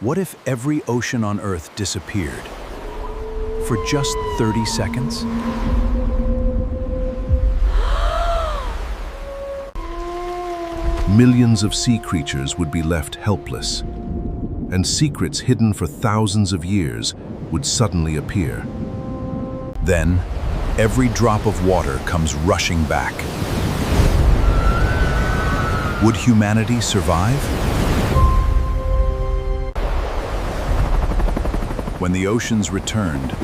What if every ocean on Earth disappeared? For just 30 seconds? Millions of sea creatures would be left helpless, and secrets hidden for thousands of years would suddenly appear. Then, every drop of water comes rushing back. Would humanity survive? When the oceans returned,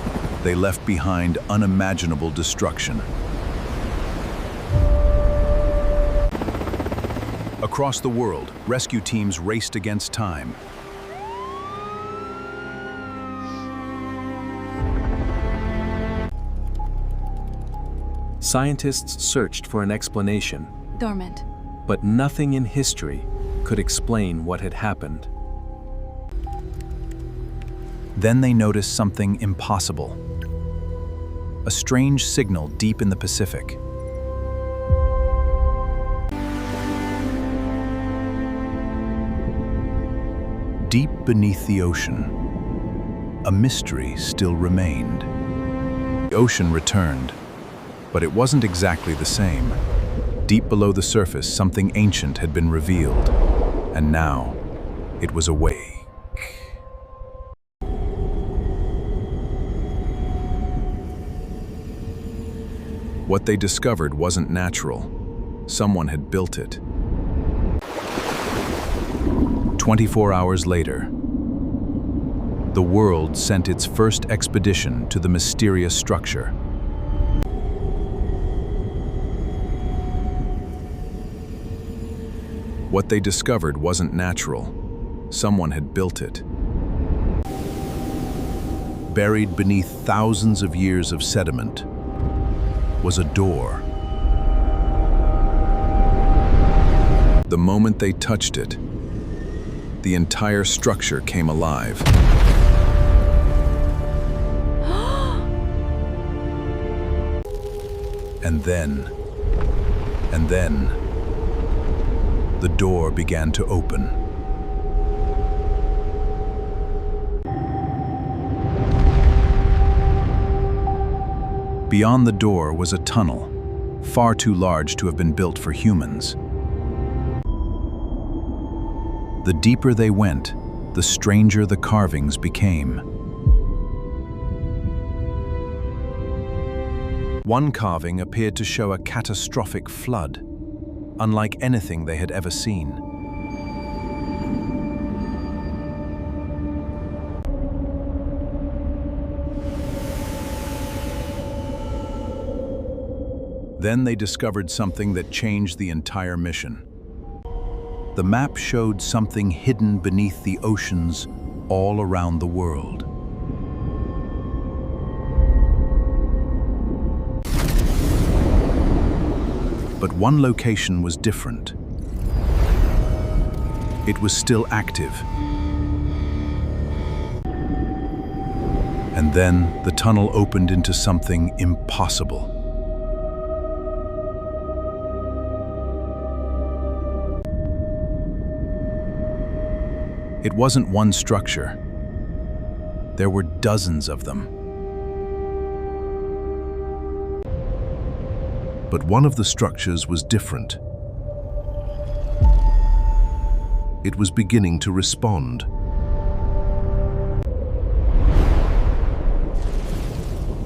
they left behind unimaginable destruction. Across the world, rescue teams raced against time. Scientists searched for an explanation, Dormant. but nothing in history could explain what had happened. Then they noticed something impossible. A strange signal deep in the Pacific. Deep beneath the ocean, a mystery still remained. The ocean returned, but it wasn't exactly the same. Deep below the surface, something ancient had been revealed, and now it was awake. What they discovered wasn't natural. Someone had built it. 24 hours later, the world sent its first expedition to the mysterious structure. What they discovered wasn't natural. Someone had built it. Buried beneath thousands of years of sediment was a door. The moment they touched it, the entire structure came alive. And then, the door began to open. Beyond the door was a tunnel, far too large to have been built for humans. The deeper they went, the stranger the carvings became. One carving appeared to show a catastrophic flood, unlike anything they had ever seen. Then they discovered something that changed the entire mission. The map showed something hidden beneath the oceans all around the world. But one location was different. It was still active. And then the tunnel opened into something impossible. It wasn't one structure. There were dozens of them. But one of the structures was different. It was beginning to respond.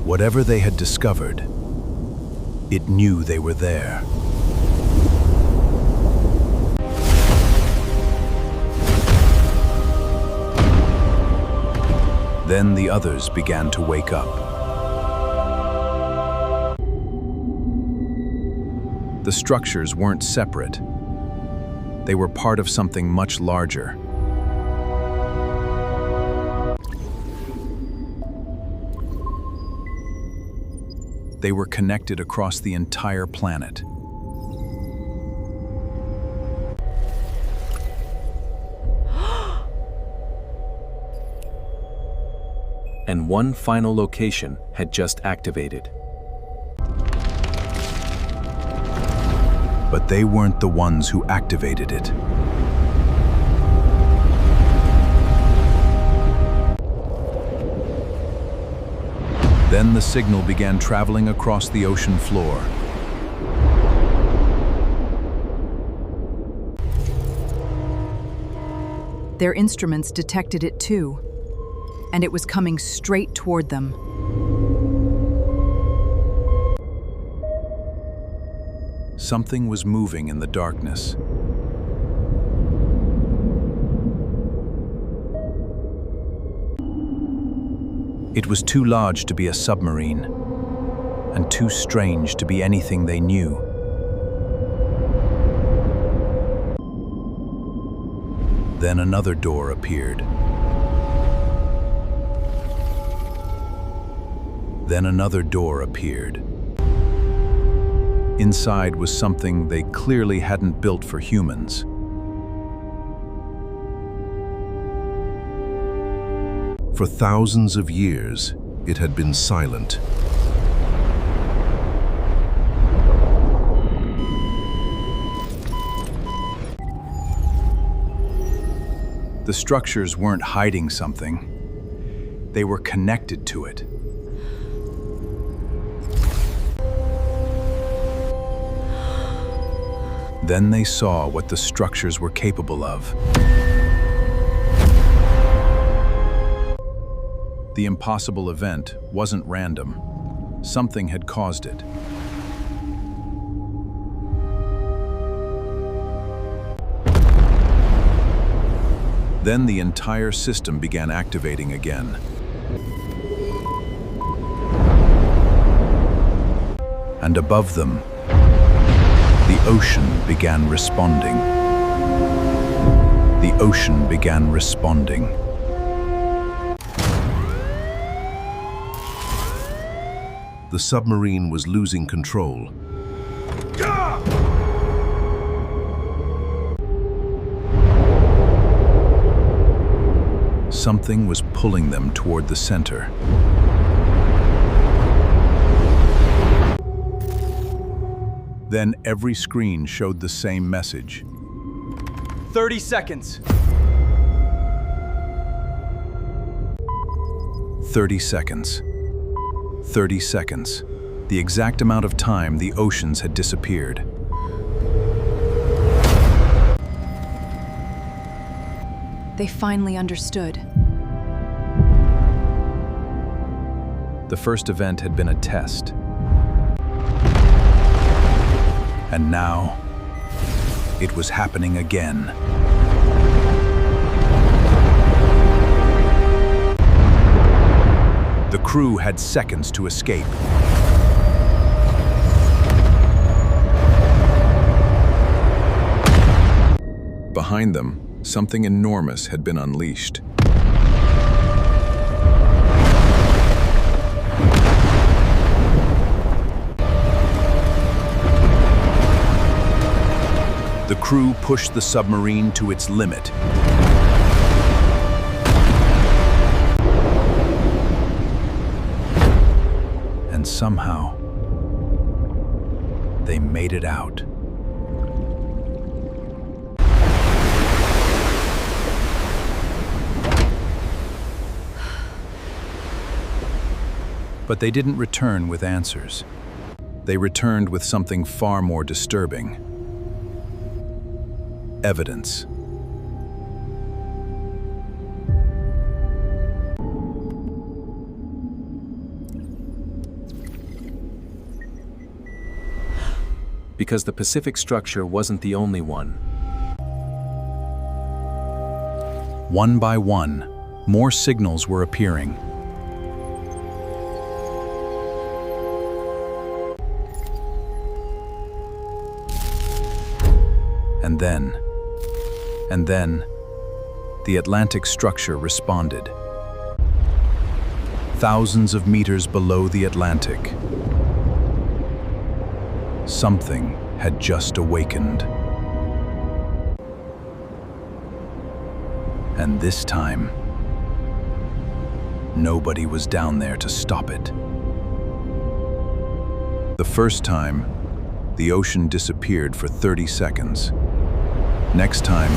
Whatever they had discovered, it knew they were there. Then the others began to wake up. The structures weren't separate. They were part of something much larger. They were connected across the entire planet. And one final location had just activated. But they weren't the ones who activated it. Then the signal began traveling across the ocean floor. Their instruments detected it too, and it was coming straight toward them. Something was moving in the darkness. It was too large to be a submarine, and too strange to be anything they knew. Then another door appeared. Then another door appeared. Inside was something they clearly hadn't built for humans. For thousands of years, it had been silent. The structures weren't hiding something. They were connected to it. Then they saw what the structures were capable of. The impossible event wasn't random. Something had caused it. Then the entire system began activating again. And above them, the ocean began responding. The ocean began responding. The submarine was losing control. Something was pulling them toward the center. Then every screen showed the same message. 30 seconds. 30 seconds. 30 seconds. The exact amount of time the oceans had disappeared. They finally understood. The first event had been a test. And now, it was happening again. The crew had seconds to escape. Behind them, something enormous had been unleashed. The crew pushed the submarine to its limit. And somehow, they made it out. But they didn't return with answers. They returned with something far more disturbing. Evidence. Because the Pacific structure wasn't the only one. One by one, more signals were appearing. And then, the Atlantic structure responded. Thousands of meters below the Atlantic, something had just awakened. And this time, nobody was down there to stop it. The first time, the ocean disappeared for 30 seconds. Next time,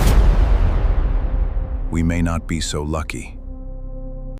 we may not be so lucky.